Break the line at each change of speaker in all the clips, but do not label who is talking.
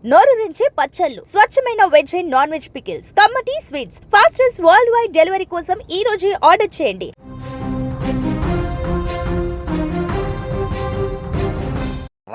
నోరూరించే పచ్చళ్ళు, స్వచ్ఛమైన veg and non veg pickles, కమ్మటి sweets, fastest world wide delivery కోసం ఈ రోజే ఆర్డర్ చేయండి.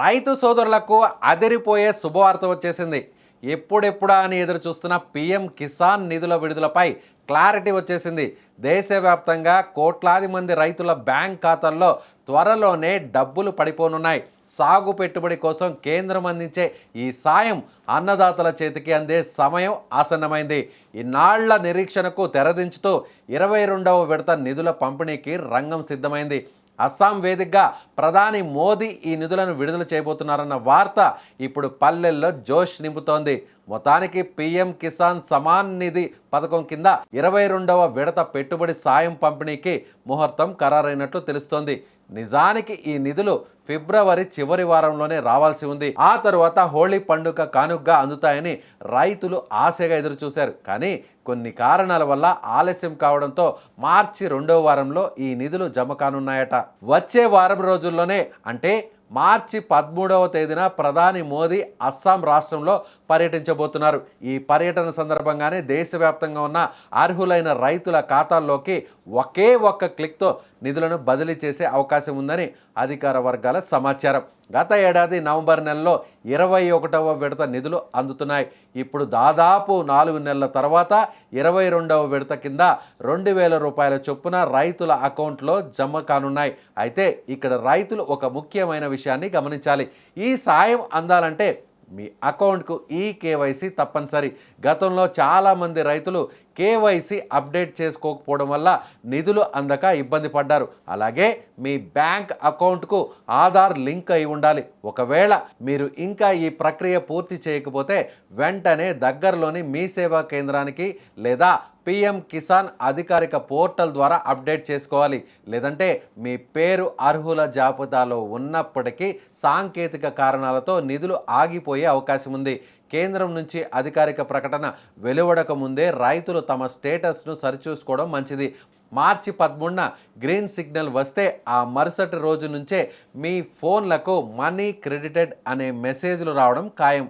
రైతు సోదరులకు అదిరిపోయే శుభవార్త వచ్చేసింది. ఎప్పుడెప్పుడా అని ఎదురు చూస్తున్న పీఎం కిసాన్ నిధుల విడుదలపై క్లారిటీ వచ్చేసింది. దేశవ్యాప్తంగా కోట్లాది మంది రైతుల బ్యాంక్ ఖాతాల్లో త్వరలోనే డబ్బులు పడిపోనున్నాయి. సాగు పెట్టుబడి కోసం కేంద్రం అందించే ఈ సాయం అన్నదాతల చేతికి అందే సమయం ఆసన్నమైంది. ఇన్నాళ్ల నిరీక్షణకు తెరదించుతూ 22వ విడత నిధుల పంపిణీకి రంగం సిద్ధమైంది. అస్సాం వేదికగా ప్రధాని మోదీ ఈ నిధులను విడుదల చేయబోతున్నారన్న వార్త ఇప్పుడు పల్లెల్లో జోష్ నింపుతోంది. మొత్తానికి పీఎం కిసాన్ సమాన్ నిధి పథకం కింద 22వ విడత పెట్టుబడి సాయం పంపిణీకి ముహూర్తం ఖరారైనట్లు తెలుస్తోంది. నిజానికి ఈ నిధులు ఫిబ్రవరి చివరి వారంలోనే రావాల్సి ఉంది. ఆ తరువాత హోళీ పండుగ కానుకగా అందుతాయని రైతులు ఆశగా ఎదురు చూశారు. కానీ కొన్ని కారణాల వల్ల ఆలస్యం కావడంతో మార్చి 2వ వారంలో ఈ నిధులు జమ కానున్నాయట. వచ్చే వారం రోజుల్లోనే అంటే మార్చి 13వ తేదీన ప్రధాని మోదీ అస్సాం రాష్ట్రంలో పర్యటించబోతున్నారు. ఈ పర్యటన సందర్భంగానే దేశవ్యాప్తంగా ఉన్న అర్హులైన రైతుల ఖాతాల్లోకి ఒకే ఒక్క క్లిక్తో నిధులను బదిలీ చేసే అవకాశం ఉందని అధికార వర్గాల సమాచారం. గత ఏడాది నవంబర్ నెలలో 21వ విడత నిధులు అందుతున్నాయి. ఇప్పుడు దాదాపు 4 నెలల తర్వాత 22వ విడత కింద 2,000 రూపాయల చొప్పున రైతుల అకౌంట్లో జమ కానున్నాయి. అయితే ఇక్కడ రైతులు ఒక ముఖ్యమైన విషయాన్ని గమనించాలి. ఈ సాయం అందాలంటే మీ అకౌంట్కు కేవైసీ తప్పనిసరి. గతంలో చాలామంది రైతులు కేవైసీ అప్డేట్ చేసుకోకపోవడం వల్ల నిధులు అందక ఇబ్బంది పడ్డారు. అలాగే మీ బ్యాంక్ అకౌంట్కు ఆధార్ లింక్ అయి ఉండాలి. ఒకవేళ మీరు ఇంకా ఈ ప్రక్రియ పూర్తి చేయకపోతే వెంటనే దగ్గరలోని మీ సేవా కేంద్రానికి లేదా పీఎం కిసాన్ అధికారిక పోర్టల్ ద్వారా అప్డేట్ చేసుకోవాలి. లేదంటే మీ పేరు అర్హుల జాబితాలో ఉన్నప్పటికీ సాంకేతిక కారణాలతో నిధులు ఆగిపోయే అవకాశం ఉంది. కేంద్రం నుంచి అధికారిక ప్రకటన వెలువడక ముందే రైతులు తమ స్టేటస్ను సరిచూసుకోవడం మంచిది. మార్చి 13న గ్రీన్ సిగ్నల్ వస్తే ఆ మరుసటి రోజు నుంచే మీ ఫోన్లకు మనీ క్రెడిటెడ్ అనే మెసేజ్లు రావడం ఖాయం.